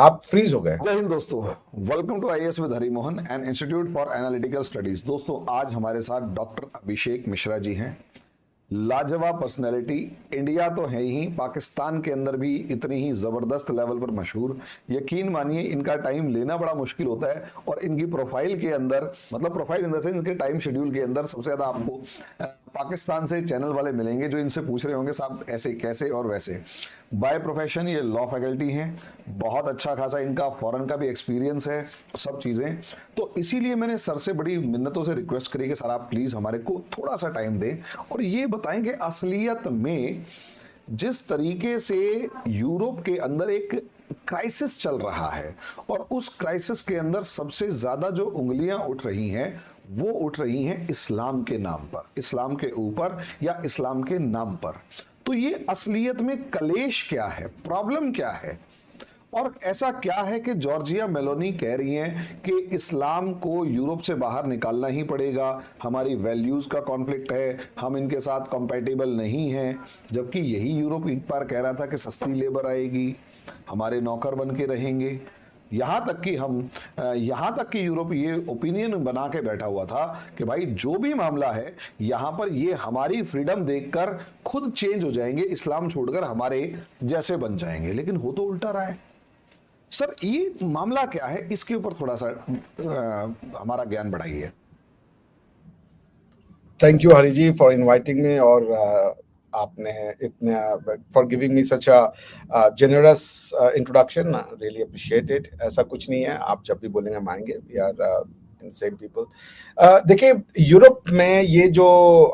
आप फ्रीज हो गए। जय हिंद दोस्तों, welcome to IAS with Hari Mohan and institute for analytical studies. दोस्तों, आज हमारे साथ डॉक्टर अभिषेक मिश्रा जी हैं। लाजवाब पर्सनैलिटी, इंडिया तो है ही, पाकिस्तान के अंदर भी इतनी ही जबरदस्त लेवल पर मशहूर। यकीन मानिए इनका टाइम लेना बड़ा मुश्किल होता है और इनकी प्रोफाइल के अंदर, मतलब प्रोफाइल इन द सेंस इनके टाइम शेड्यूल के अंदर सबसे ज्यादा आपको पाकिस्तान से चैनल वाले मिलेंगे जो इनसे पूछ रहे होंगे साहब ऐसे कैसे और वैसे। बाय प्रोफेशन ये लॉ फैकल्टी हैं, बहुत अच्छा खासा इनका फॉरेन का भी एक्सपीरियंस है, सब चीज़ें। तो इसीलिए मैंने सर से बड़ी मिन्नतों से रिक्वेस्ट करी कि सर आप प्लीज़ हमारे को थोड़ा सा टाइम दें और ये बताएं कि असलियत में जिस तरीके से यूरोप के अंदर एक क्राइसिस चल रहा है और उस क्राइसिस के अंदर सबसे ज़्यादा जो उंगलियां उठ रही हैं वो उठ रही हैं इस्लाम के नाम पर, इस्लाम के ऊपर या इस्लाम के नाम पर। तो ये असलियत में कलेश क्या है, प्रॉब्लम क्या है और ऐसा क्या है कि जॉर्जिया मेलोनी कह रही हैं कि इस्लाम को यूरोप से बाहर निकालना ही पड़ेगा, हमारी वैल्यूज़ का कॉन्फ्लिक्ट है, हम इनके साथ कंपैटिबल नहीं हैं। जबकि यही यूरोप एक बार कह रहा था कि सस्ती लेबर आएगी, हमारे नौकर बन के रहेंगे। यहाँ तक कि यूरोप ये ओपिनियन बना के बैठा हुआ था कि भाई जो भी मामला है यहाँ पर ये हमारी फ्रीडम देखकर खुद चेंज हो जाएंगे, इस्लाम छोड़कर हमारे जैसे बन जाएंगे। लेकिन हो तो उल्टा रहा है। सर ये मामला क्या है, इसके ऊपर थोड़ा सा हमारा ज्ञान बढ़ाइए। Thank you Hari ji for inviting me और आपने इतने for giving me such a generous introduction, really appreciate it. ऐसा कुछ नहीं है, आप जब भी बोलेंगे हम आएंगे। We are in same people. देखिए, यूरोप में ये जो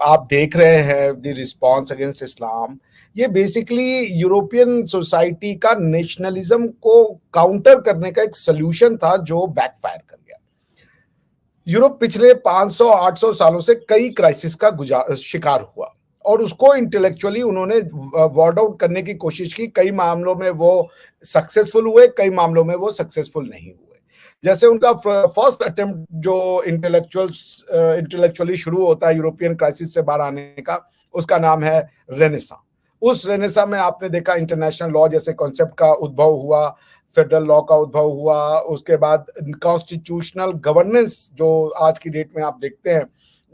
आप देख रहे हैं द रिस्पॉन्स अगेंस्ट इस्लाम, ये बेसिकली यूरोपियन सोसाइटी का नेशनलिज्म को काउंटर करने का एक सोल्यूशन था जो बैकफायर कर गया। यूरोप पिछले 500-800 सालों से कई क्राइसिस का शिकार हुआ और उसको इंटेलेक्चुअली उन्होंने वर्ड आउट करने की कोशिश की। कई मामलों में वो सक्सेसफुल हुए, कई मामलों में वो सक्सेसफुल नहीं हुए। जैसे उनका फर्स्ट अटेम्प्ट जो इंटेलेक्चुअली शुरू होता है यूरोपियन क्राइसिस से बाहर आने का, उसका नाम है रेनेसां। उस रेनेसां में आपने देखा इंटरनेशनल लॉ जैसे कॉन्सेप्ट का उद्भव हुआ, फेडरल लॉ का उद्भव हुआ, उसके बाद कॉन्स्टिट्यूशनल गवर्नेंस जो आज की डेट में आप देखते हैं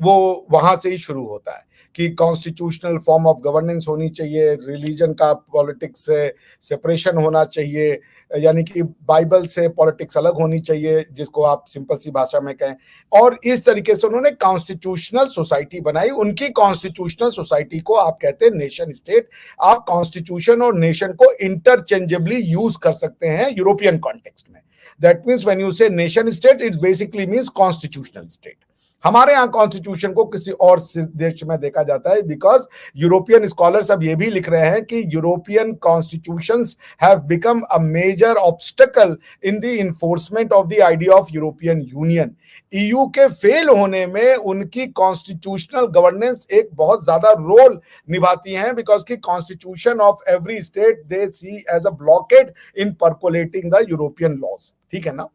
वो वहां से ही शुरू होता है कि कॉन्स्टिट्यूशनल फॉर्म ऑफ गवर्नेंस होनी चाहिए, रिलीजन का पॉलिटिक्स से सेपरेशन होना चाहिए, यानी कि बाइबल से पॉलिटिक्स अलग होनी चाहिए, जिसको आप सिंपल सी भाषा में कहें। और इस तरीके से उन्होंने कॉन्स्टिट्यूशनल सोसाइटी बनाई। उनकी कॉन्स्टिट्यूशनल सोसाइटी को आप कहते हैं नेशन स्टेट। आप कॉन्स्टिट्यूशन और नेशन को इंटरचेंजेबली यूज कर सकते हैं यूरोपियन कॉन्टेक्स्ट में। दैट मीन्स व्हेन यू से nation state, it basically means constitutional state. हमारे यहाँ कॉन्स्टिट्यूशन को किसी और देश में देखा जाता है, बिकॉज यूरोपियन स्कॉलर्स अब ये भी लिख रहे हैं कि European constitutions have become a major obstacle in the enforcement of the idea of European Union. EU के फेल होने में उनकी कॉन्स्टिट्यूशनल गवर्नेंस एक बहुत ज्यादा रोल निभाती हैं, बिकॉज की constitution of every state they see as a blockade in percolating the European laws. ठीक है ना?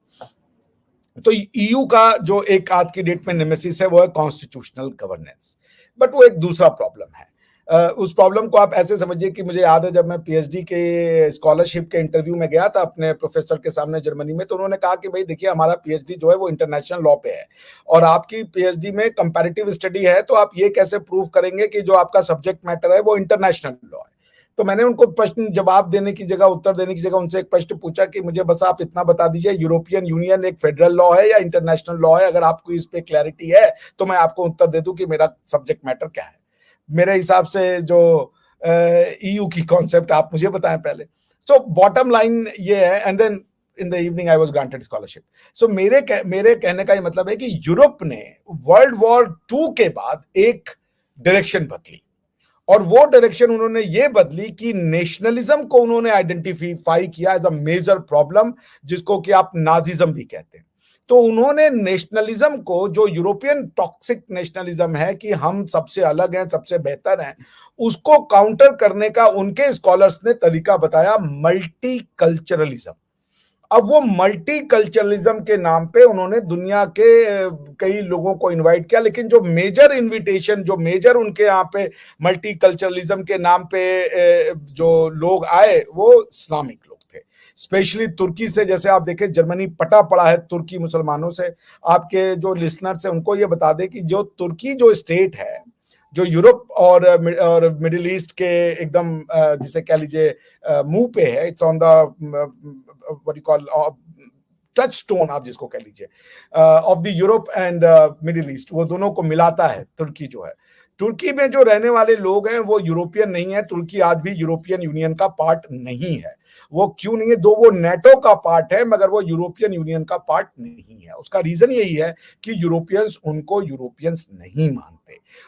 तो ईयू का जो एक आज की डेट में नेमेसिस है वो है कॉन्स्टिट्यूशनल गवर्नेंस। बट वो एक दूसरा प्रॉब्लम है। उस प्रॉब्लम को आप ऐसे समझिए कि मुझे याद है जब मैं पीएचडी के स्कॉलरशिप के इंटरव्यू में गया था अपने प्रोफेसर के सामने जर्मनी में, तो उन्होंने कहा कि भाई देखिए, हमारा पीएचडी जो है वो इंटरनेशनल लॉ पे है और आपकी पीएचडी में कंपैरेटिव स्टडी है, तो आप ये कैसे प्रूव करेंगे कि जो आपका सब्जेक्ट मैटर है वो इंटरनेशनल लॉ है। तो मैंने उनको प्रश्न जवाब देने की जगह, उत्तर देने की जगह उनसे एक प्रश्न पूछा कि मुझे बस आप इतना बता दीजिए, यूरोपियन यूनियन एक फेडरल लॉ है या इंटरनेशनल लॉ है? अगर आपको इस पे क्लैरिटी है तो मैं आपको उत्तर दे दूं कि मेरा सब्जेक्ट मैटर क्या है। मेरे हिसाब से जो ईयू की कॉन्सेप्ट आप मुझे बताएं पहले। सो बॉटम लाइन ये है, and then in the evening I was granted scholarship. So मेरे कहने का ये मतलब है कि यूरोप ने वर्ल्ड वॉर 2 के बाद एक डायरेक्शन बदली और वो डायरेक्शन उन्होंने ये बदली कि नेशनलिज्म को उन्होंने आइडेंटिफाई किया एज अ मेजर प्रॉब्लम, जिसको कि आप नाजिज्म भी कहते हैं। तो उन्होंने नेशनलिज्म को, जो यूरोपियन टॉक्सिक नेशनलिज्म है कि हम सबसे अलग हैं, सबसे बेहतर हैं, उसको काउंटर करने का उनके स्कॉलर्स ने तरीका बताया मल्टी कल्चरलिज्म। अब वो मल्टीकल्चरलिज्म के नाम पे उन्होंने दुनिया के कई लोगों को इनवाइट किया, लेकिन जो मेजर इनविटेशन, जो मेजर उनके यहाँ पे मल्टीकल्चरलिज्म के नाम पे जो लोग आए वो इस्लामिक लोग थे। स्पेशली तुर्की से। जैसे आप देखें जर्मनी पटा पड़ा है तुर्की मुसलमानों से। आपके जो लिसनर्स हैं उनको ये बता दें कि जो तुर्की जो स्टेट है, जो यूरोप और मिडिल ईस्ट के एकदम जिसे कह लीजिए मुंह पे है, it's on the what you call touch stone आप जिसको कह लीजिए of the Europe and middle east, वो दोनों को मिलाता है तुर्की जो है। तुर्की में जो रहने वाले लोग हैं वो यूरोपियन नहीं है। तुर्की आज भी यूरोपियन यूनियन का पार्ट नहीं है। वो क्यों नहीं है? दो वो नेटो का पार्ट है मगर वो यूरोपियन यूनियन का पार्ट नहीं है। उसका रीजन यही है कि यूरोपियंस उनको यूरोपियंस नहीं मानते।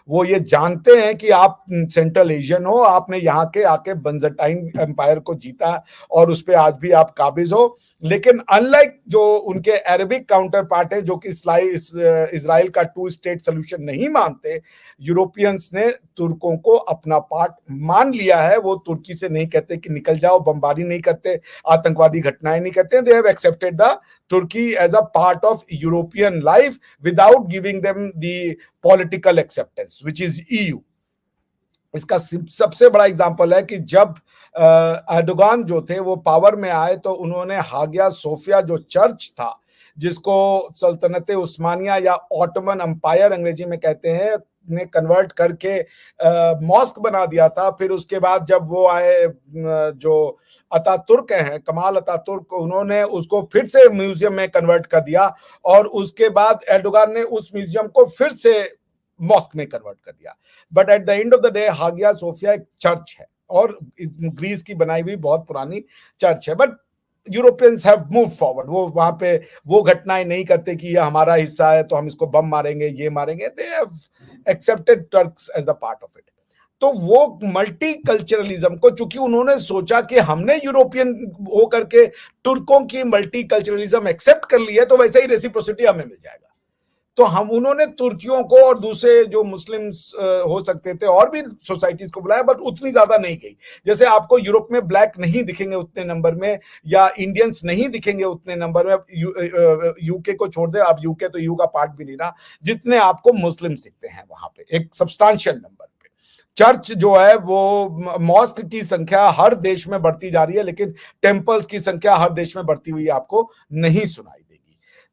वो ये जानते हैं कि आप सेंट्रल एशियन हो, आपने यहाँ के आके बंजटाइन एम्पायर को जीता और उस पर आज भी आप काबिज हो। लेकिन अनलाइक जो उनके अरबिक काउंटर पार्ट है जो कि इजराइल का 2 स्टेट सोल्यूशन नहीं मानते, यूरोपियंस ने तुर्कों को अपना पार्ट मान लिया है। वो तुर्की से नहीं कहते कि निकल जाओ, बमबारी नहीं करते, आतंकवादी घटनाएं नहीं करते। They have accepted the Turkey as a part of European life without giving them the political acceptance which is EU. इसका सबसे बड़ा एग्जांपल है कि जब एर्दोगान जो थे वो पावर में आए तो उन्होंने हागिया सोफिया जो चर्च था, जिसको सल्तनत उस्मानिया या ऑटोमन अंपायर अंग्रेजी में कहते हैं, ने कन्वर्ट करके मॉस्क बना दिया था। फिर उसके बाद जब वो आए जो अतातुर्क हैं, कमाल अतातुर्क, उन्होंने उसको फिर से म्यूजियम में कन्वर्ट कर दिया और उसके बाद एर्दोगान ने उस म्यूजियम को फिर से मॉस्क में कन्वर्ट कर दिया। But at the end of the day Hagia Sophia एक चर्च है और ग्रीस की बनाई हुई बहुत पुरानी चर्च है। But Europeans have move forward. वो वहां पे वो घटनाएं नहीं करते कि ये हमारा हिस्सा है तो हम इसको बम मारेंगे, ये मारेंगे। They have accepted Turks as the part of it. तो वो मल्टी कल्चरलिज्म को, चूंकि उन्होंने सोचा कि हमने यूरोपियन हो करके तुर्कों की मल्टी कल्चरलिज्म एक्सेप्ट कर लिया, तो वैसे ही रेसिप्रोसिटी हमें मिल जाएगा। तो हम उन्होंने तुर्कियों को और दूसरे जो मुस्लिम्स हो सकते थे और भी सोसाइटीज को बुलाया, बट उतनी ज्यादा नहीं गई। जैसे आपको यूरोप में ब्लैक नहीं दिखेंगे उतने नंबर में, या इंडियंस नहीं दिखेंगे उतने नंबर में। यूके को छोड़ दे, अब यूके तो यू का पार्ट भी नहीं रहा, जितने आपको मुस्लिम्स दिखते हैं वहां पे एक सब्सटैंशियल नंबर पे। चर्च जो है वो, मॉस्क की संख्या हर देश में बढ़ती जा रही है, लेकिन टेम्पल्स की संख्या हर देश में बढ़ती हुई आपको नहीं सुनाई।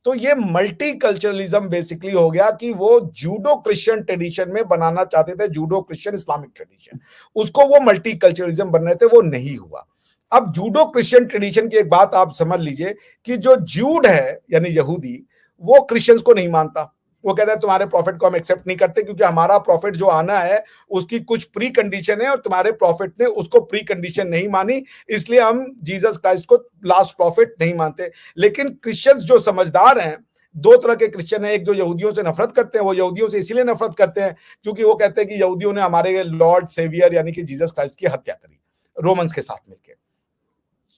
तो ये मल्टी कल्चरलिज्म बेसिकली हो गया कि वो जूडो क्रिश्चियन ट्रेडिशन में बनाना चाहते थे, जूडो क्रिश्चियन इस्लामिक ट्रेडिशन, उसको वो मल्टी कल्चरलिज्म बन रहे थे, वो नहीं हुआ। अब जूडो क्रिश्चियन ट्रेडिशन की एक बात आप समझ लीजिए कि जो जूड है यानी यहूदी, वो क्रिश्चियंस को नहीं मानता। वो कहता है तुम्हारे प्रॉफिट को हम एक्सेप्ट नहीं करते क्योंकि हमारा प्रॉफिट जो आना है उसकी कुछ प्री कंडीशन है और तुम्हारे प्रॉफिट ने उसको प्री कंडीशन नहीं मानी, इसलिए हम जीसस क्राइस्ट को लास्ट प्रॉफिट नहीं मानते। लेकिन क्रिश्चियंस जो समझदार हैं, 2 तरह के क्रिश्चियन हैं। एक जो यहूदियों से नफरत करते हैं, वो यहूदियों से इसीलिए नफरत करते हैं क्योंकि वो कहते हैं कि यहूदियों ने हमारे लॉर्ड सेवियर यानी कि जीसस क्राइस्ट की हत्या करी रोमन्स के साथ मिलकर।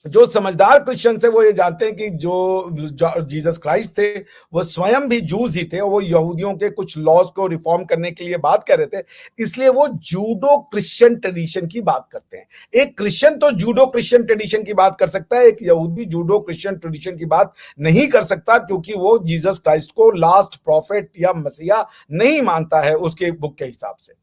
जो समझदार क्रिश्चियन है वो ये जानते हैं कि जो जीसस क्राइस्ट थे वो स्वयं भी जूस ही थे और वो यहूदियों के कुछ लॉज को रिफॉर्म करने के लिए बात कर रहे थे, इसलिए वो जूडो क्रिश्चियन ट्रेडिशन की बात करते हैं। एक क्रिश्चियन तो जूडो क्रिश्चियन ट्रेडिशन की बात कर सकता है, एक यहूदी जूडो क्रिश्चियन ट्रेडिशन की बात नहीं कर सकता क्योंकि वो जीसस क्राइस्ट को लास्ट प्रॉफिट या मसीहा नहीं मानता है उसके बुक के हिसाब से।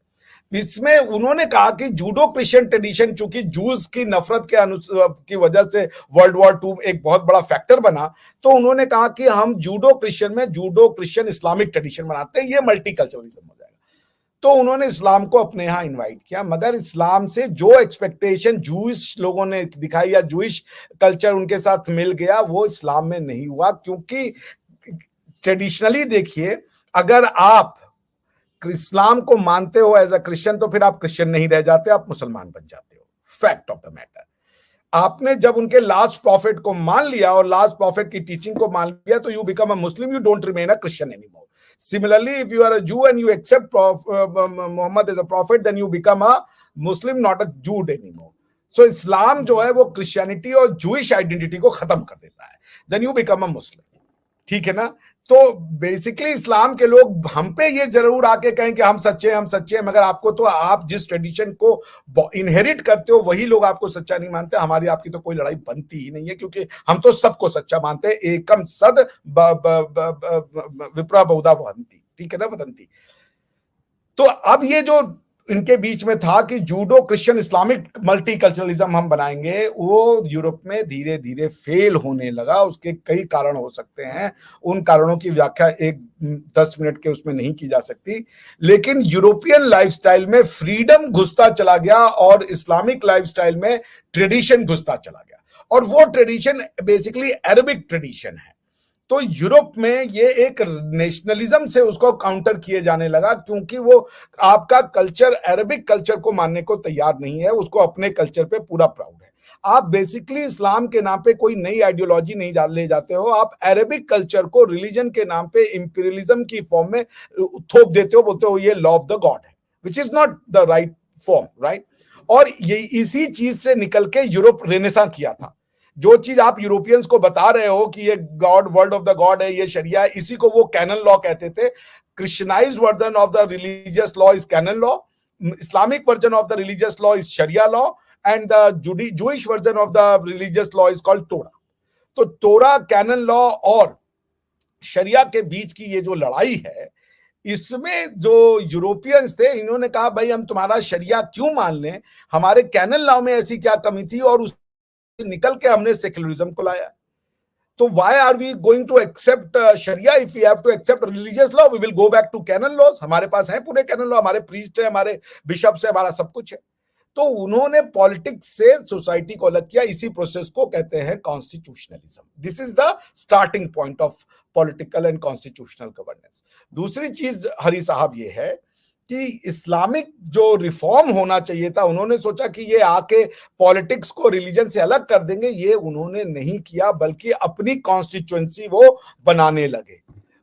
इसमें उन्होंने कहा कि जूडो क्रिश्चियन ट्रेडिशन, चूंकि जूस की नफरत की वजह से वर्ल्ड वॉर 2 एक बहुत बड़ा फैक्टर बना, तो उन्होंने कहा कि हम जूडो क्रिश्चियन में जूडो क्रिश्चियन इस्लामिक ट्रेडिशन बनाते हैं, ये मल्टीकल्चरलिज्म हो जाएगा। तो उन्होंने इस्लाम को अपने यहाँ इनवाइट किया, मगर इस्लाम से जो एक्सपेक्टेशन जूइश लोगों ने दिखाई या जूइश कल्चर उनके साथ मिल गया, वो इस्लाम में नहीं हुआ। क्योंकि ट्रेडिशनली देखिए, अगर आप इस्लाम को मानते हो एज अ क्रिश्चियन तो फिर आप क्रिश्चियन नहीं रह जाते, आप मुसलमान बन जाते हो। फैक्ट ऑफ द मैटर, आपने जब उनके लास्ट प्रॉफिट को मान लिया और लास्ट प्रॉफिट की टीचिंग को मान लिया तो you become a Muslim, you don't remain a Christian anymore. Similarly, if you are a Jew and you accept Muhammad as a prophet, then you become a Muslim, not a Jew anymore. So इस्लाम जो है वो Christianity और Jewish identity को खत्म कर देता है, then you become a Muslim। ठीक है ना? तो बेसिकली इस्लाम के लोग हम पे ये जरूर आके कहें कि हम सच्चे हैं, मगर आपको तो, आप जिस ट्रेडिशन को इनहेरिट करते हो वही लोग आपको सच्चा नहीं मानते। हमारी आपकी तो कोई लड़ाई बनती ही नहीं है क्योंकि हम तो सबको सच्चा मानते हैं। एकम सद विप्रा बहुधा वदंती, ठीक है ना, वदंती। तो अब ये जो इनके बीच में था कि जूडो क्रिश्चियन इस्लामिक मल्टीकल्चरलिज्म हम बनाएंगे, वो यूरोप में धीरे धीरे फेल होने लगा। उसके कई कारण हो सकते हैं, उन कारणों की व्याख्या एक 10 मिनट के उसमें नहीं की जा सकती, लेकिन यूरोपियन लाइफस्टाइल में फ्रीडम घुसता चला गया और इस्लामिक लाइफस्टाइल में ट्रेडिशन घुसता चला गया, और वो ट्रेडिशन बेसिकली अरबिक ट्रेडिशन है। तो यूरोप में ये एक नेशनलिज्म से उसको काउंटर किए जाने लगा, क्योंकि वो आपका कल्चर अरबिक कल्चर को मानने को तैयार नहीं है, उसको अपने कल्चर पे पूरा प्राउड है। आप बेसिकली इस्लाम के नाम पे कोई नई आइडियोलॉजी नहीं ले जाते हो, आप अरबिक कल्चर को रिलीजन के नाम पे इंपीरियलिज्म की फॉर्म में थोप देते हो, बोलते हो ये लॉ ऑफ द गॉड है, which is not the right form, right. और ये इसी चीज से निकल के यूरोप रेनेसा किया था। जो चीज आप यूरोपियंस को बता रहे हो कि ये God, world of the God है, ये शरिया है, इसी को वो कैनन लॉ कहते थे। Christianised version of the religious law is canon law, Islamic version of the religious law is sharia law, and the Jewish version of the religious law is called Torah. तो तोरा, cannon law और शरिया के बीच की ये जो लड़ाई है, इसमें जो यूरोपियंस थे, इन्होंने कहा भाई हम तुम्हारा शरिया क्यों मान लें, हमारे कैनन लॉ में ऐसी क्या कमी थी, और उस निकल के हमने सेक्युलरिज्म को लाया। तो why are we going to accept sharia if we have to accept religious law? We will go back to canon laws. हमारे पास है पूरे कैनन लॉ, हमारे प्रीस्ट है, हमारे बिशप्स है, हमारा सब कुछ है। तो उन्होंने पॉलिटिक्स से सोसाइटी को अलग किया। इसी प्रोसेस को कहते हैं constitutionalism. This is the starting point of political and constitutional governance. दूसरी चीज हरी साहब ये है कि इस्लामिक जो रिफॉर्म होना चाहिए था, उन्होंने सोचा कि ये आके पॉलिटिक्स को रिलीजन से अलग कर देंगे, ये उन्होंने नहीं किया, बल्कि अपनी कॉन्स्टिट्यूएंसी वो बनाने लगे।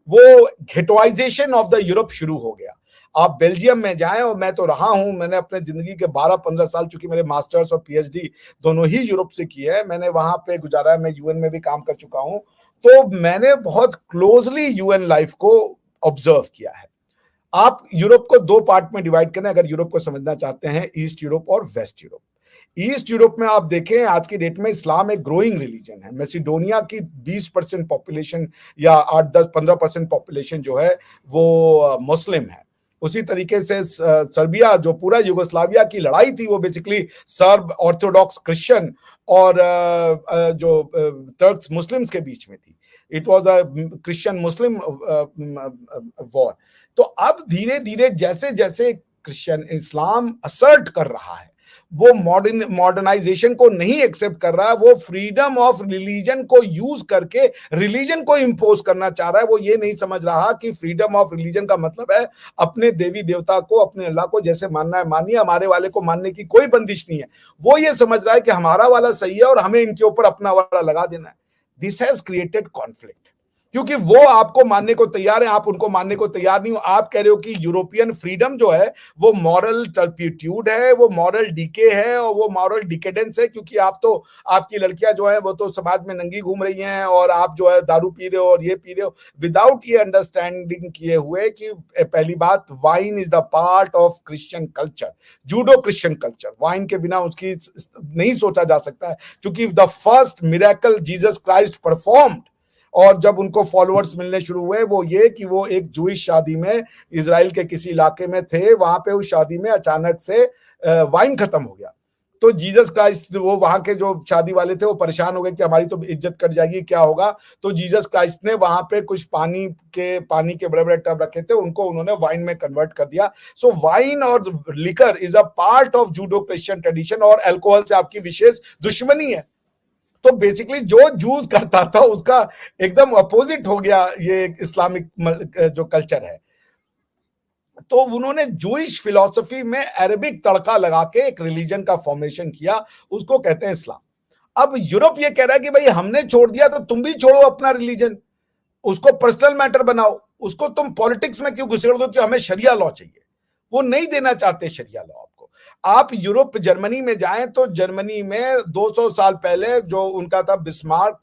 वो घेटोइजेशन ऑफ द यूरोप शुरू हो गया। आप बेल्जियम में जाएं, और मैं तो रहा हूं, मैंने अपने जिंदगी के 12-15 साल, चूंकि मेरे मास्टर्स और पीएचडी दोनों ही यूरोप से की है, मैंने वहां पे गुजारा है, मैं यूएन में भी काम कर चुका हूं, तो मैंने बहुत क्लोजली यूएन लाइफ को ऑब्जर्व किया है। आप यूरोप को दो पार्ट में डिवाइड करें अगर यूरोप को समझना चाहते हैं, ईस्ट यूरोप और वेस्ट यूरोप। ईस्ट यूरोप में आप देखें, आज की डेट में इस्लाम एक ग्रोइंग रिलीजन है। मैसिडोनिया की 20% पॉपुलेशन या 8-10-15% पॉपुलेशन जो है वो मुस्लिम है। उसी तरीके से सर्बिया, जो पूरा युगोस्लाविया की लड़ाई थी, वो बेसिकली सर्ब ऑर्थोडॉक्स क्रिश्चियन और जो टर्क्स मुस्लिम्स के बीच में थी। It was a Christian Muslim war. तो अब धीरे धीरे जैसे जैसे क्रिश्चियन इस्लाम असर्ट कर रहा है, वो मॉडर्नाइजेशन को नहीं एक्सेप्ट कर रहा है, वो फ्रीडम ऑफ रिलीजन को यूज करके रिलीजन को इंपोज करना चाह रहा है। वो ये नहीं समझ रहा कि फ्रीडम ऑफ रिलीजन का मतलब है अपने देवी देवता को, अपने अल्लाह को जैसे मानना है मानिए, हमारे वाले को मानने की कोई बंदिश नहीं है। वो ये समझ रहा है कि हमारा वाला सही है और हमें इनके ऊपर अपना वाला लगा देना है। दिस हैज क्रिएटेड कॉन्फ्लिक्ट, क्योंकि वो आपको मानने को तैयार है, आप उनको मानने को तैयार नहीं हो। आप कह रहे हो कि यूरोपियन फ्रीडम जो है वो मॉरल टर्पिट्यूड है, वो मॉरल डीके है और वो मॉरल डिकेडेंस है, क्योंकि आप तो, आपकी लड़कियां जो है वो तो समाज में नंगी घूम रही हैं और आप जो है दारू पी रहे हो और ये पी रहे हो, विदाउट ये अंडरस्टैंडिंग किए हुए कि पहली बात, wine is the part of Christian culture, judo Christian culture. Wine के बिना उसकी नहीं सोचा जा सकता है, क्योंकि the first miracle Jesus Christ performed, और जब उनको फॉलोअर्स मिलने शुरू हुए, वो ये कि वो एक जूइश शादी में इजराइल के किसी इलाके में थे, वहां पे उस शादी में अचानक से वाइन खत्म हो गया। तो जीसस क्राइस्ट, वो वहां के जो शादी वाले थे, वो परेशान हो गए कि हमारी तो इज्जत कट जाएगी, क्या होगा। तो जीसस क्राइस्ट ने वहां पे कुछ पानी के बड़े बड़े टब रखे थे, उनको उन्होंने वाइन में कन्वर्ट कर दिया। सो वाइन और liquor is a part of Judeo Christian tradition, और अल्कोहल से आपकी विशेष दुश्मनी है। तो बेसिकली जो जूस करता था उसका एकदम अपोजिट हो गया ये इस्लामिक जो कल्चर है। तो उन्होंने जूइश फिलॉसफी में अरबिक तड़का लगा के एक रिलीजन का फॉर्मेशन किया, उसको कहते हैं इस्लाम। अब यूरोप ये कह रहा है कि भाई हमने छोड़ दिया तो तुम भी छोड़ो अपना रिलीजन, उसको पर्सनल मैटर बनाओ, उसको तुम पॉलिटिक्स में क्यों घुसेड़ दो कि हमें शरिया लॉ चाहिए। वो नहीं देना चाहते शरिया लॉ आपको। आप यूरोप, जर्मनी में जाएं तो जर्मनी में 200 साल पहले जो उनका था बिस्मार्क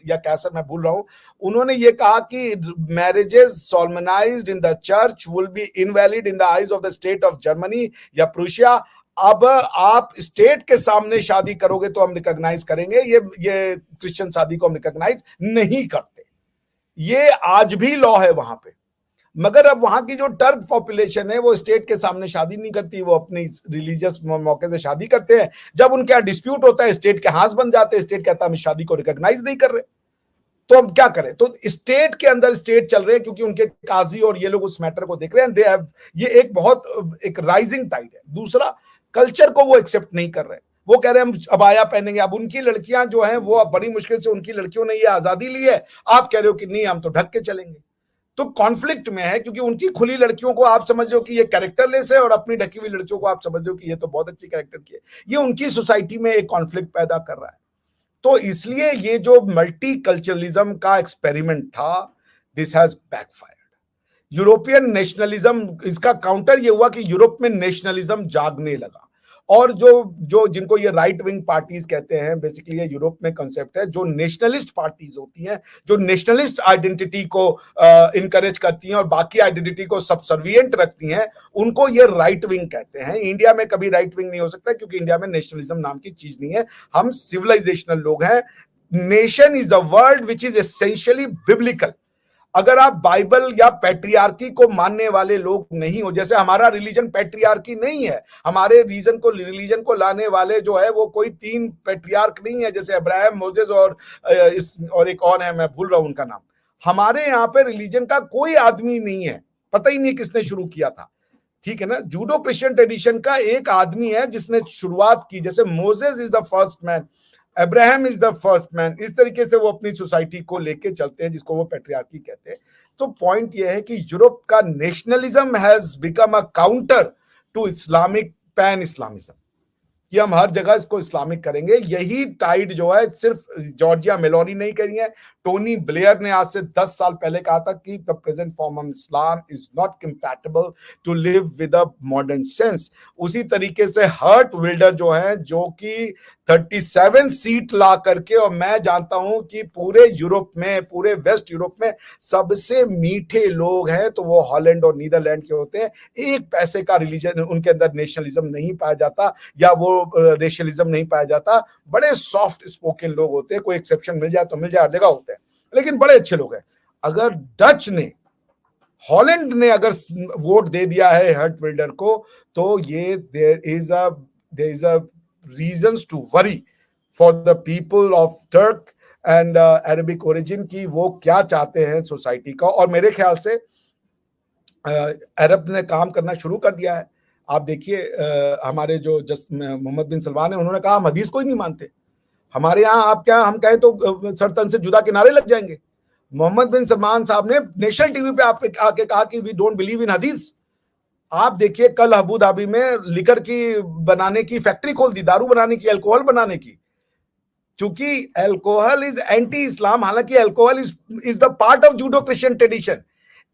या कैसर, मैं भूल रहा हूं, उन्होंने ये कहा कि marriages solemnised in the church will be invalid in the eyes of the state of Germany या प्रूशिया। अब आप स्टेट के सामने शादी करोगे तो हम रिकॉग्नाइज करेंगे, ये क्रिश्चियन शादी को हम रिकॉग्नाइज नहीं करते। ये आज भी लॉ है वहां पे। मगर अब वहां की जो टर्क पॉपुलेशन है वो स्टेट के सामने शादी नहीं करती, वो अपनी रिलीजियस मौके से शादी करते हैं। जब उनके यहाँ डिस्प्यूट होता है स्टेट के हाथ बन जाते हैं, स्टेट कहता है हम शादी को रिकॉग्नाइज नहीं कर रहे। तो हम क्या करें? तो स्टेट के अंदर स्टेट चल रहे हैं क्योंकि उनके काजी और ये लोग उस मैटर को देख रहे हैं। दे हैव, ये एक बहुत एक राइजिंग टाइड है। दूसरा, कल्चर को वो एक्सेप्ट नहीं कर रहे। वो कह रहे हैं हम अबाया पहनेंगे। अब उनकी लड़कियां जो हैं वो अब बड़ी मुश्किल से उनकी लड़कियों ने ये आजादी ली है, आप कह रहे हो कि नहीं हम तो ढक के चलेंगे। तो कॉन्फ्लिक्ट में है क्योंकि उनकी खुली लड़कियों को आप समझ रहे हो कि ये कैरेक्टरलेस है और अपनी ढकी हुई लड़कियों को आप समझ रहे हो कि ये तो बहुत अच्छी कैरेक्टर की है। ये उनकी सोसाइटी में एक कॉन्फ्लिक्ट पैदा कर रहा है। तो इसलिए ये जो मल्टी कल्चरलिज्म का एक्सपेरिमेंट था, this has backfired. European nationalism, इसका काउंटर ये हुआ कि यूरोप में नेशनलिज्म जागने लगा। और जो जो जिनको ये राइट विंग पार्टीज कहते हैं, बेसिकली ये यूरोप में कॉन्सेप्ट है, जो नेशनलिस्ट पार्टीज होती हैं, जो नेशनलिस्ट आइडेंटिटी को इनकरेज करती हैं और बाकी आइडेंटिटी को सबसर्विएंट रखती हैं, उनको ये राइट विंग कहते हैं। इंडिया में कभी राइट विंग नहीं हो सकता क्योंकि इंडिया में नेशनलिज्म नाम की चीज नहीं है। हम सिविलाइजेशनल लोग हैं। Nation is a word which is essentially biblical. अगर आप बाइबल या पैट्रियार्की को मानने वाले लोग नहीं हो, जैसे हमारा रिलीजन पैट्रियार्की नहीं है, हमारे रिलीजन को लाने वाले जो है वो कोई 3 पैट्रियार्क नहीं है, जैसे अब्राहम, मोजेस और एक और है, मैं भूल रहा हूं उनका नाम। हमारे यहाँ पे रिलीजन का कोई आदमी नहीं है, पता ही नहीं किसने शुरू किया था, ठीक है ना। जूडो क्रिश्चियन ट्रेडिशन का एक आदमी है जिसने शुरुआत की, जैसे Moses is the first man, Abraham is the first man. इस तरीके से वो अपनी सोसाइटी को लेके चलते हैं, जिसको वो पैट्रियार्की कहते हैं। तो पॉइंट ये है कि यूरोप का nationalism has become a counter to Islamic pan Islamism, कि हम हर जगह इसको इस्लामिक करेंगे। यही टाइड जो है सिर्फ जॉर्जिया मेलोनी नहीं करी है, टोनी ब्लेयर ने आज से 10 साल पहले कहा था कि the present form of Islam is not compatible to live with a modern sense. उसी तरीके से हर्ट विल्डर जो है, जो कि 37 सीट ला करके, और मैं जानता हूं कि पूरे यूरोप में, पूरे वेस्ट यूरोप में सबसे मीठे लोग हैं तो वो हॉलैंड और नीदरलैंड के होते हैं। एक पैसे का रिलीजन उनके अंदर नेशनलिज्म नहीं पाया जाता या वो रेशियलिज्म नहीं पाया जाता। बड़े सॉफ्ट स्पोकन लोग होते हैं, कोई एक्सेप्शन मिल जाए तो मिल जाए, हर जगह होते हैं, लेकिन बड़े अच्छे लोग हैं। अगर डच ने, हॉलैंड ने अगर वोट दे दिया है हर्ट विल्डर को, तो ये there is a reasons to worry for the people of Turk and Arabic origin की वो क्या चाहते हैं सोसाइटी का। और मेरे ख्याल से अरब ने काम करना शुरू कर दिया है। आप देखिए हमारे जो मोहम्मद बिन सलमान है, उन्होंने कहा हम हदीस को ही नहीं मानते। हमारे यहाँ आप क्या, हम कहें तो सरतन से जुदा किनारे लग जाएंगे। मोहम्मद बिन सलमान साहब ने नेशनल टीवी पे आके कहा कि वी डोंट बिलीव इन हदीस। आप देखिए कल अबू धाबी में लिकर की बनाने की फैक्ट्री खोल दी, दारू बनाने की, अल्कोहल बनाने की, क्योंकि अल्कोहल इज एंटी इस्लाम। हालांकि alcohol is the part of Judeo Christian tradition,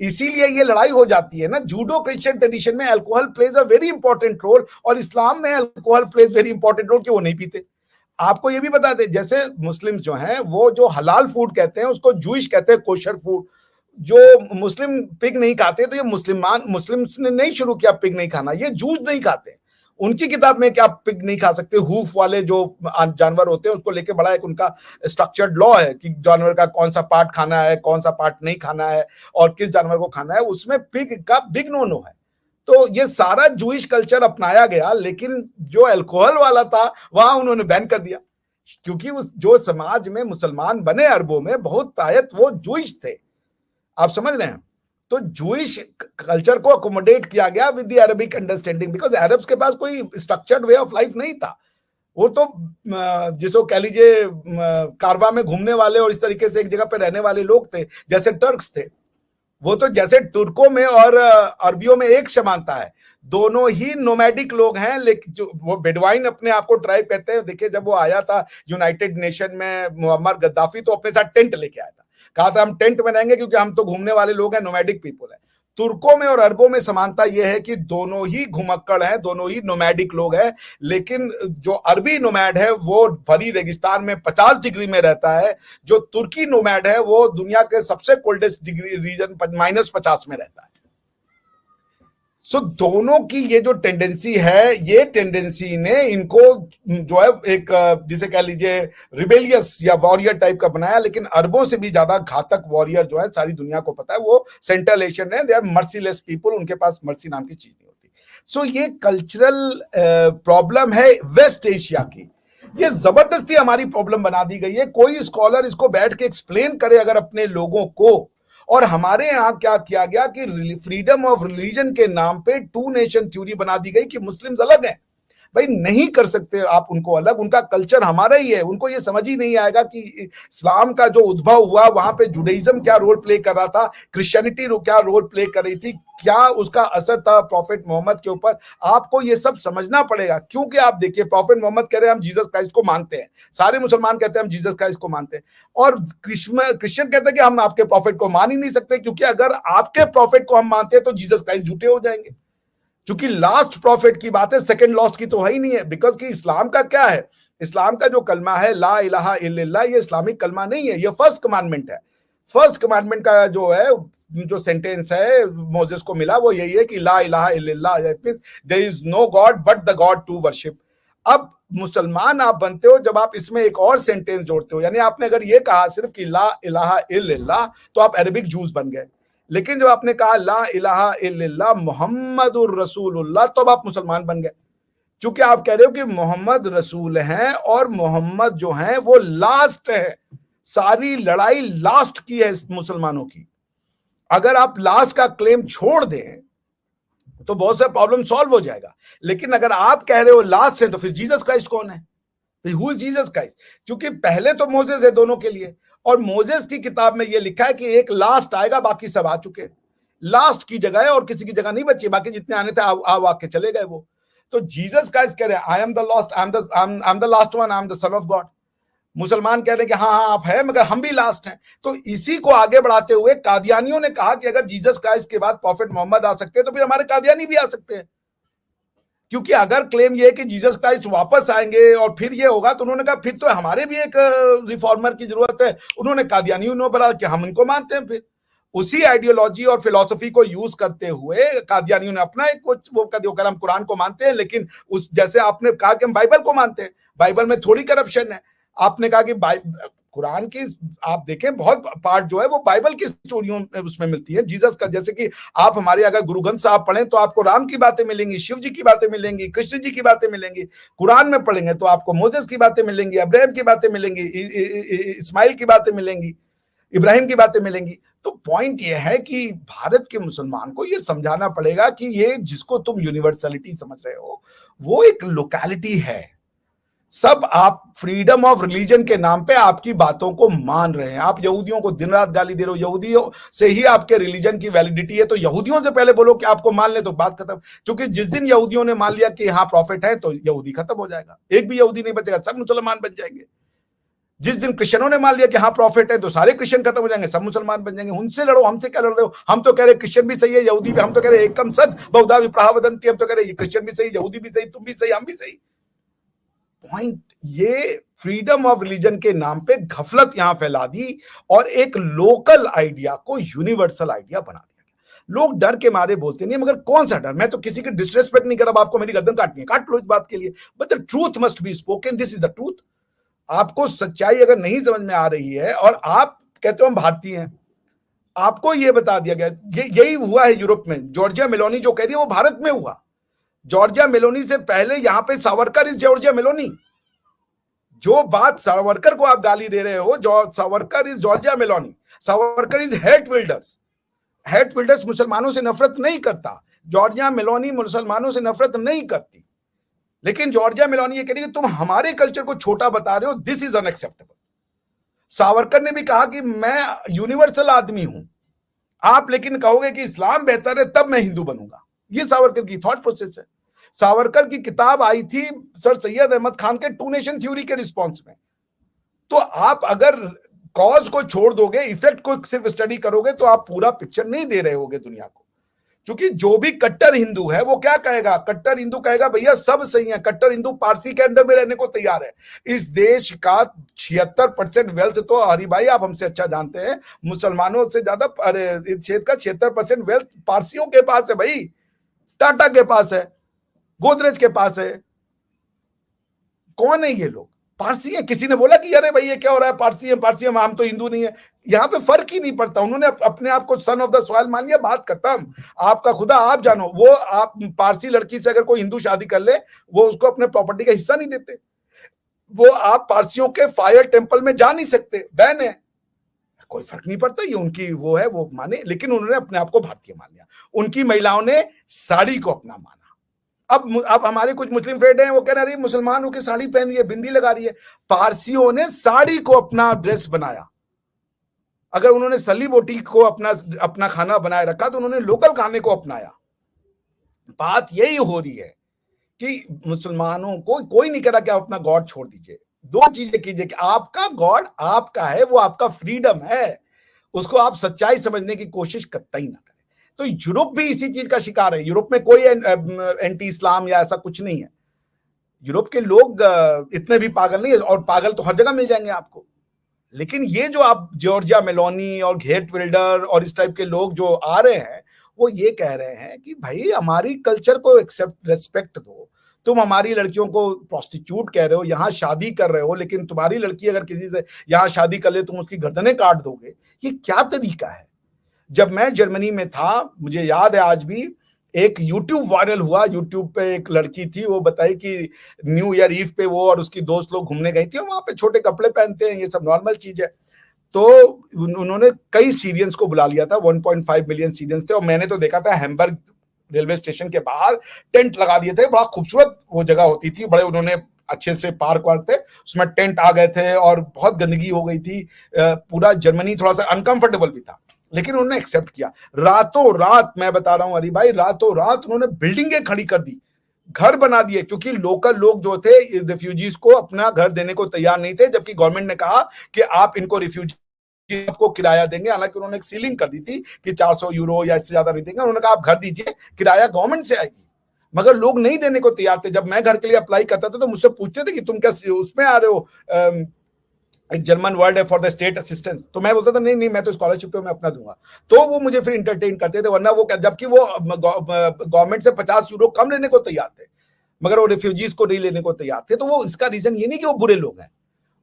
इसीलिए ये लड़ाई हो जाती है ना। जूडो क्रिश्चियन ट्रेडिशन में alcohol plays a very important role, और इस्लाम में alcohol plays very important role कि वो नहीं पीते। आपको ये भी बता दें, जैसे मुस्लिम जो हैं वो जो हलाल फूड कहते हैं उसको जूइश कहते हैं, कोशर फूड। जो मुस्लिम पिग नहीं खाते, तो ये मुस्लिम्स ने नहीं शुरू किया पिग नहीं खाना, ये जूस नहीं खाते। उनकी किताब में क्या पिग नहीं खा सकते, हूफ वाले जो जानवर होते हैं उसको लेके बड़ा एक उनका स्ट्रक्चर्ड लॉ है कि जानवर का कौन सा पार्ट खाना है, कौन सा पार्ट नहीं खाना है और किस जानवर को खाना है, उसमें पिग का बिग नो नो है। तो ये सारा जूइश कल्चर अपनाया गया, लेकिन जो अल्कोहल वाला था वहां उन्होंने बैन कर दिया, क्योंकि उस जो समाज में मुसलमान बने अरबों में बहुत तायत वो जूइश थे। आप समझ रहे हैं? तो जूइश कल्चर को अकोमोडेट किया गया with the Arabic understanding, because Arabs के पास कोई स्ट्रक्चर्ड वे ऑफ लाइफ नहीं था। वो तो जिसको कह लीजिए कारवा में घूमने वाले और इस तरीके से एक जगह पे रहने वाले लोग थे, जैसे टर्क्स थे। वो तो जैसे तुर्कों में और अरबियों में एक समानता है, दोनों ही नोमैडिक लोग हैं। लेकिन जो वो बेडवाइन अपने आप को ट्राइब कहते हैं। देखिए जब वो आया था यूनाइटेड नेशन में मुअम्मर गद्दाफी, तो अपने साथ टेंट लेके आया था, कहा था हम टेंट बनाएंगे क्योंकि हम तो घूमने वाले लोग हैं, नोमैडिक पीपल है। तुर्कों में और अरबों में समानता यह है कि दोनों ही घुमक्कड़ हैं, दोनों ही नोमैडिक लोग हैं। लेकिन जो अरबी नोमैड है वो भरी रेगिस्तान में 50 डिग्री में रहता है, जो तुर्की नोमैड है वो दुनिया के सबसे कोल्डेस्ट डिग्री रीजन -50 में रहता है। सो दोनों की ये जो टेंडेंसी है, ये टेंडेंसी ने इनको जो है एक जिसे कह लीजिए रिबेलियस या वॉरियर टाइप का बनाया, लेकिन अरबों से भी ज्यादा घातक वॉरियर जो है सारी दुनिया को पता है, वो सेंट्रल एशियन है। दे आर मर्सीलेस पीपल, उनके पास मर्सी नाम की चीज नहीं होती। सो ये कल्चरल प्रॉब्लम है वेस्ट एशिया की, ये जबरदस्ती हमारी प्रॉब्लम बना दी गई है। कोई स्कॉलर इसको बैठ के एक्सप्लेन करे अगर अपने लोगों को। और हमारे यहां क्या किया गया कि फ्रीडम ऑफ रिलीजन के नाम पे टू नेशन थ्योरी बना दी गई कि मुस्लिम्स अलग हैं। भाई नहीं कर सकते आप उनको अलग, उनका कल्चर हमारा ही है। उनको ये समझ ही नहीं आएगा कि इस्लाम का जो उद्भव हुआ वहां पे जुडाइज्म क्या रोल प्ले कर रहा था, क्रिश्चियनिटी क्या रोल प्ले कर रही थी, क्या उसका असर था प्रॉफेट मोहम्मद के ऊपर। आपको ये सब समझना पड़ेगा, क्योंकि आप देखिए प्रॉफेट मोहम्मद कह रहे हैं हम जीसस क्राइस्ट को मानते हैं, सारे मुसलमान कहते हैं हम जीसस क्राइस्ट को मानते हैं, और क्रिश्चियन कहते हैं कि हम आपके प्रॉफेट को मान ही नहीं सकते, क्योंकि अगर आपके प्रॉफेट को हम मानते हैं तो जीसस क्राइस्ट झूठे हो जाएंगे। क्योंकि लास्ट प्रॉफिट की बात है, सेकंड लॉस्ट की तो है ही नहीं है। बिकॉज कि इस्लाम का क्या है, इस्लाम का जो कलमा है ला इलाहा इल्लल्लाह, ये इस्लामिक कलमा नहीं है, ये फर्स्ट कमांडमेंट है। फर्स्ट कमांडमेंट का जो है, जो सेंटेंस है मोसेस को मिला, वो यही है कि ला इलाहा इल्लल्लाह, there is no god but the god to worship. अब मुसलमान आप बनते हो जब आप इसमें एक और सेंटेंस जोड़ते हो, यानी आपने अगर ये कहा सिर्फ कि ला इलाहा इल्लल्लाह तो आप अरबिक जूस बन गए। लेकिन जब आपने कहा ला इलाहा इल्लल्लाह मुहम्मदुर रसूलुल्लाह, तो अब आप मुसलमान बन गए। क्योंकि आप कह रहे हो कि मोहम्मद रसूल हैं और मोहम्मद जो हैं वो लास्ट है, सारी लड़ाई लास्ट की है मुसलमानों की। अगर आप लास्ट का क्लेम छोड़ दें तो बहुत सारे प्रॉब्लम सॉल्व हो जाएगा। लेकिन अगर आप कह रहे हो लास्ट है, तो फिर जीसस क्राइस्ट कौन है? Who is Jesus Christ? क्योंकि पहले तो मोसेस है दोनों के लिए, और मोसेस की किताब में यह लिखा है कि एक लास्ट आएगा, बाकी सब आ चुके। लास्ट की जगह है और किसी की जगह नहीं बची, बाकी जितने आने थे आ के चले गए वो। तो जीसस क्राइस्ट कह रहे हैं I am the lost, I am the last one, I am the son of God. मुसलमान कह रहे हैं कि हाँ हाँ आप हैं, मगर हम भी लास्ट हैं। तो इसी को आगे बढ़ाते हुए कादियानियों ने कहा कि अगर जीसस क्राइस्ट के बाद प्रॉफिट मोहम्मद आ सकते हैं तो फिर हमारे कादियानी भी आ सकते हैं। क्योंकि अगर क्लेम ये है कि जीसस क्राइस्ट वापस आएंगे और फिर ये होगा, तो उन्होंने कहा फिर तो हमारे भी एक रिफॉर्मर की जरूरत है। उन्होंने कादियानियों ने बोला कि हम इनको मानते हैं। फिर उसी आइडियोलॉजी और फिलॉसफी को यूज करते हुए कादियानियों ने अपना एक कुछ वो कर, हम कुरान को मानते हैं, लेकिन उस जैसे आपने कहा कि हम बाइबल को मानते हैं, बाइबल में थोड़ी करप्शन है। आपने कहा कि कुरान की आप देखें बहुत पार्ट जो है वो बाइबल की स्टोरियों में उसमें मिलती है जीसस का। जैसे कि आप हमारे अगर गुरु ग्रंथ साहब पढ़ें तो आपको राम की बातें मिलेंगी, शिव जी की बातें मिलेंगी, कृष्ण जी की बातें मिलेंगी। कुरान में पढ़ेंगे तो आपको मोसेस की बातें मिलेंगी, अब्राहम की बातें मिलेंगी, इस्माइल की बातें मिलेंगी, इब्राहिम की बातें मिलेंगी। तो पॉइंट ये है कि भारत के मुसलमान को ये समझाना पड़ेगा कि ये जिसको तुम यूनिवर्सलिटी समझ रहे हो वो एक लोकैलिटी है। सब आप फ्रीडम ऑफ रिलीजन के नाम पे आपकी बातों को मान रहे हैं। आप यहूदियों को दिन रात गाली दे रहे हो, यहूदियों से ही आपके रिलीजन की वैलिडिटी है, तो यहूदियों से पहले बोलो कि आपको मान ले तो बात खत्म। क्योंकि जिस दिन यहूदियों ने मान लिया कि हाँ प्रॉफिट है तो यहूदी खत्म हो जाएगा, एक भी यहूदी नहीं बचेगा, सब मुसलमान बन जाएंगे। जिस दिन क्रिश्चियनों ने मान लिया कि हाँ प्रॉफिट है तो सारे क्रिश्चियन खत्म हो जाएंगे, सब मुसलमान बन जाएंगे। उनसे लड़ो, हमसे क्या लड़ रहे हो? हम तो कह रहे क्रिश्चियन भी सही है, यहूदी भी। हम तो कह रहे एकम सद बहुधा विप्राह वदन्ति, हम तो कह रहे क्रिश्चियन भी सही, यहूदी भी सही, तुम भी सही, हम भी सही। पॉइंट ये फ्रीडम ऑफ रिलीजन के नाम पे घफलत यहां फैला दी और एक लोकल आइडिया को यूनिवर्सल आइडिया बना दिया। लोग डर के मारे बोलते नहीं, मगर कौन सा डर? मैं तो किसी की डिसरेस्पेक्ट नहीं कर रहा, आपको मेरी गर्दन काटनी है काट लो इस बात के लिए, but the truth must be spoken, this is the truth. आपको सच्चाई अगर नहीं समझ में आ रही है और आप कहते हो हम भारतीय हैं, आपको यह बता दिया गया, यही हुआ है यूरोप में। जॉर्जिया मेलोनी जो कह रही है वो भारत में हुआ। जॉर्जिया मेलोनी से पहले यहां पे सावरकर इज जॉर्जिया मेलोनी। जो बात सावरकर को आप गाली दे रहे हो, जो Savarkar is Giorgia Meloni, Savarkar is hate विल्डर्स। Hate विल्डर्स मुसलमानों से नफरत नहीं करता, जॉर्जिया मेलोनी मुसलमानों से नफरत नहीं करती। लेकिन जॉर्जिया मेलोनी ये कह रही है तुम हमारे कल्चर को छोटा बता रहे हो, दिस इज अनएक्सेप्टेबल। सावरकर ने भी कहा कि मैं यूनिवर्सल आदमी हूं, आप लेकिन कहोगे कि इस्लाम बेहतर है तब मैं हिंदू बनूंगा। ये सावरकर की थॉट प्रोसेस है। सावरकर की किताब आई थी सर सैयद अहमद खान के टू नेशन थ्योरी के रिस्पॉन्स में। तो आप अगर कॉज को छोड़ दोगे, इफेक्ट को सिर्फ स्टडी करोगे, तो आप पूरा पिक्चर नहीं दे रहे होगे दुनिया को। क्योंकि जो भी कट्टर हिंदू है वो क्या कहेगा? कट्टर हिंदू कहेगा भैया सब सही है, कट्टर हिंदू पारसी के अंदर में रहने को तैयार है। इस देश का 76% वेल्थ तो हरी भाई आप हमसे अच्छा जानते हैं, मुसलमानों से ज्यादा, अरे इस क्षेत्र का 76% वेल्थ पारसियों के पास है भाई। टाटा के पास है, गोदरेज के पास है। कौन है ये लोग? पारसी है। किसी ने बोला कि अरे भाई ये क्या हो रहा है, पारसी है, पारसी है, हम तो हिंदू नहीं है। यहाँ पे फर्क ही नहीं पड़ता। उन्होंने अपने आप को सन ऑफ द सॉइल मान लिया, बात खत्म। आपका खुदा आप जानो। वो आप पारसी लड़की से अगर कोई हिंदू शादी कर ले, वो उसको अपने प्रॉपर्टी का हिस्सा नहीं देते। वो आप पारसियों के फायर टेम्पल में जा नहीं सकते, बैन है। कोई फर्क नहीं पड़ता, ये उनकी वो है, वो माने। लेकिन उन्होंने अपने आप को भारतीय मान लिया। उनकी महिलाओं ने साड़ी को अपना माना। अब हमारे कुछ मुस्लिम फ्रेंड हैं, वो कह रहे हैं मुसलमान होकर साड़ी पहन रही है, बिंदी लगा रही है। पारसियों ने साड़ी को अपना ड्रेस बनाया। अगर उन्होंने सली बोटी को अपना खाना बनाए रखा, तो उन्होंने लोकल खाने को अपनाया। बात यही हो रही है कि मुसलमानों को कोई नहीं कह रहा कि आप अपना गॉड छोड़ दीजिए। दो चीजें कीजिए कि आपका गॉड आपका है, वो आपका फ्रीडम है, उसको आप सच्चाई समझने की कोशिश कतई ना करें। तो यूरोप भी इसी चीज का शिकार है। यूरोप में कोई एंटी इस्लाम या ऐसा कुछ नहीं है। यूरोप के लोग इतने भी पागल नहीं है, और पागल तो हर जगह मिल जाएंगे आपको। लेकिन ये जो आप जॉर्जिया मेलोनी और घेट विल्डर और इस टाइप के लोग जो आ रहे हैं, वो ये कह रहे हैं कि भाई हमारी कल्चर को एक्सेप्ट, रेस्पेक्ट दो। तुम हमारी लड़कियों को प्रोस्टिट्यूट कह रहे हो, यहाँ शादी कर रहे हो, लेकिन तुम्हारी लड़की अगर किसी से यहाँ शादी कर ले, तुम उसकी गर्दनें काट दोगे। ये क्या तरीका है? जब मैं जर्मनी में था, मुझे याद है आज भी, एक यूट्यूब वायरल हुआ। यूट्यूब पे एक लड़की थी, वो बताई कि न्यू ईयर ईव पे वो और उसकी दोस्त लोग घूमने गई थी, और वहां पे छोटे कपड़े पहनते हैं, ये सब नॉर्मल चीज है। तो उन्होंने कई सीरियंस को बुला लिया था, 1.5 मिलियन सीरियंस थे। और मैंने तो देखा था हैम्बर्ग रेलवे स्टेशन के बाहर टेंट लगा दिए थे। बड़ा खूबसूरत वो जगह होती थी, बड़े उन्होंने अच्छे से पार्क वार्क थे, उसमें टेंट आ गए थे और बहुत गंदगी हो गई थी। पूरा जर्मनी थोड़ा सा अनकंफर्टेबल भी था, लेकिन उन्होंने एक्सेप्ट किया। रातों रात, मैं बता रहा हूं हरी भाई, रातों रात उन्होंने बिल्डिंगें खड़ी कर दी, घर बना दिए, क्योंकि लोकल लोग जो थे रिफ्यूजीज को अपना घर देने को तैयार नहीं थे। जबकि गवर्नमेंट ने कहा कि आप इनको रिफ्यूजी आपको किराया देंगे। हालांकि उन्होंने एक सीलिंग कर दी थी कि 400 यूरो या इससे ज्यादा नहीं देंगे। उन्होंने कहा आप घर दीजिए, किराया गवर्नमेंट से आएगी। मगर लोग नहीं देने को तैयार थे। जब मैं घर के लिए अप्लाई करता था, तो मुझसे पूछते थे कि तुम क्या उसमें आ रहे हो, एक जर्मन वर्ड है फॉर द स्टेट असिस्टेंस। तो मैं बोलता था नहीं नहीं, मैं तो स्कॉलरशिप पे मैं अपना दूंगा। तो वो मुझे फिर इंटरटेन करते थे। वरना वो, जबकि वो गवर्नमेंट से 50 यूरो कम लेने को तैयार थे, मगर वो रिफ्यूजीज को नहीं लेने को तैयार थे। तो वो, इसका रीजन ये नहीं कि वो बुरे लोग हैं,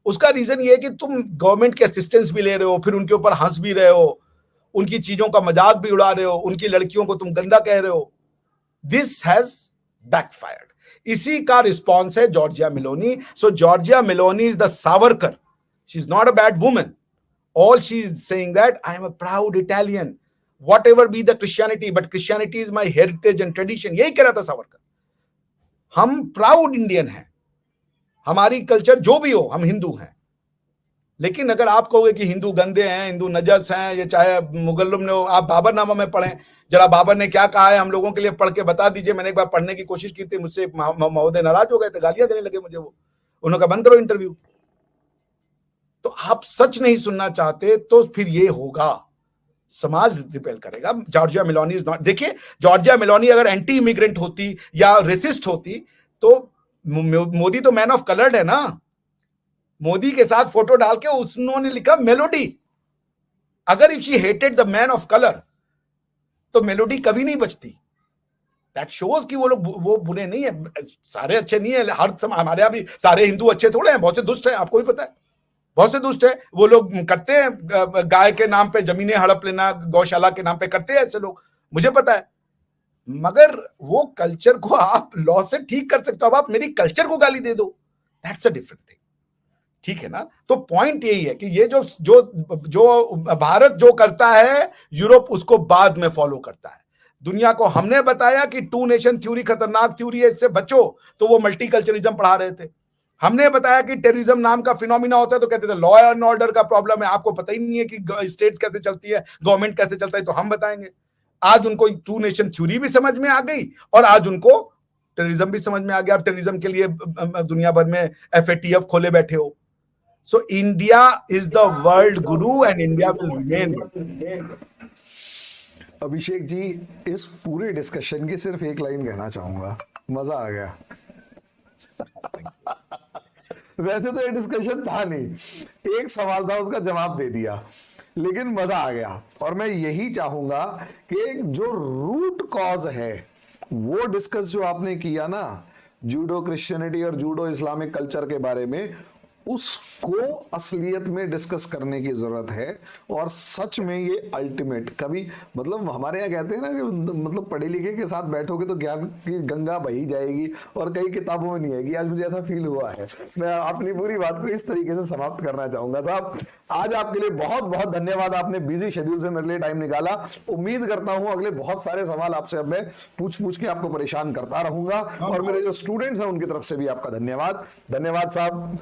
उसका रीजन ये है कि तुम गवर्नमेंट के असिस्टेंस भी ले रहे हो, फिर उनके ऊपर हंस भी रहे हो, उनकी चीजों का मजाक भी उड़ा रहे हो, उनकी लड़कियों को तुम गंदा कह रहे हो। This has backfired. इसी का रिस्पॉन्स है Giorgia Meloni. So Giorgia Meloni is the Savarkar. She is not a bad woman. All she is saying that I am a proud Italian, whatever be the Christianity, but Christianity is my heritage and tradition. यही कह रहा था सावरकर। हम proud Indian हैं, हमारी culture जो भी हो, हम हिंदू हैं। लेकिन अगर आप कहोगे कि हिंदू गंदे हैं, हिंदू नजस हैं, ये चाहे मुगल्लम ने हो, आप बाबरनामा में पढ़ें जरा, बाबर ने क्या कहा है हम लोगों के लिए पढ़ के बता दीजिए। मैंने एक बार पढ़ने की कोशिश की थी, मुझसे महोदय नाराज हो गए थे, गालियां देने लगे मुझे। वो उन्होंने कहा बंद करो इंटरव्यू। तो आप सच नहीं सुनना चाहते तो फिर ये होगा, समाज रिपेल करेगा। जॉर्जिया मेलोनी इज नॉट, देखिए जॉर्जिया मेलोनी अगर एंटी इमिग्रेंट होती या रेसिस्ट होती, तो मोदी तो मैन ऑफ कलर्ड है ना। मोदी के साथ फोटो डाल के उन्होंने लिखा मेलोडी। अगर if she hated the man of colour, तो मेलोडी कभी नहीं बचती। दैट शोज कि वो लोग वो बुरे नहीं है, सारे अच्छे नहीं है। हमारे यहाँ भी सारे हिंदू अच्छे थोड़े हैं, बहुत से दुष्ट हैं, आपको भी पता है, बहुत से दुष्ट है। वो लोग करते हैं गाय के नाम पे जमीनें हड़प लेना, गौशाला के नाम पे करते हैं ऐसे लोग, मुझे पता है। मगर वो कल्चर को आप लॉ से ठीक कर सकते हो। अब आप मेरी कल्चर को गाली दे दो, दैट्स अ डिफरेंट थिंग, ठीक है ना। तो पॉइंट यही है कि ये जो जो जो भारत जो करता है, यूरोप उसको बाद में फॉलो करता है। दुनिया को हमने बताया कि 2 नेशन थ्योरी खतरनाक थ्योरी है, इससे बचो, तो वो मल्टीकल्चरिज्म पढ़ा रहे थे। हमने बताया कि टेररिज्म नाम का फिनोमिना होता है, तो कहते थे लॉ एंड ऑर्डर का प्रॉब्लम है, आपको पता ही नहीं है कि स्टेट्स कैसे चलती है, गवर्नमेंट कैसे चलता है, तो हम बताएंगे। आज उनको 2 नेशन थ्योरी भी समझ में आ गई, और आज उनको टेररिज्म भी समझ में आ गया। आप टेररिज्म के लिए दुनिया भर में FATF खोले बैठे हो। So India is the world Guru and India will remain. Abhishek ji, इस पूरे डिस्कशन की सिर्फ एक लाइन कहना चाहूंगा, मजा आ गया। वैसे तो ये डिस्कशन था नहीं, एक सवाल था उसका जवाब दे दिया, लेकिन मजा आ गया। और मैं यही चाहूंगा कि जो रूट कॉज है, वो डिस्कस जो आपने किया ना जूडो क्रिश्चियनिटी और जूडो इस्लामिक कल्चर के बारे में, उसको असलियत में डिस्कस करने की जरूरत है। और सच में ये अल्टीमेट, कभी मतलब हमारे यहाँ कहते हैं ना कि मतलब पढ़े लिखे के साथ बैठोगे तो ज्ञान की गंगा बही जाएगी और कई किताबों में नहीं आएगी। आज मुझे ऐसा फील हुआ है। मैं अपनी पूरी बात को इस तरीके से समाप्त करना चाहूंगा। साहब आज आपके लिए बहुत बहुत धन्यवाद, आपने बिजी शेड्यूल से मेरे लिए टाइम निकाला। उम्मीद करता हूं अगले बहुत सारे सवाल आपसे अब मैं पूछ के आपको परेशान करता रहूंगा। और मेरे जो स्टूडेंट्स हैं उनकी तरफ से भी आपका धन्यवाद। धन्यवाद साहब।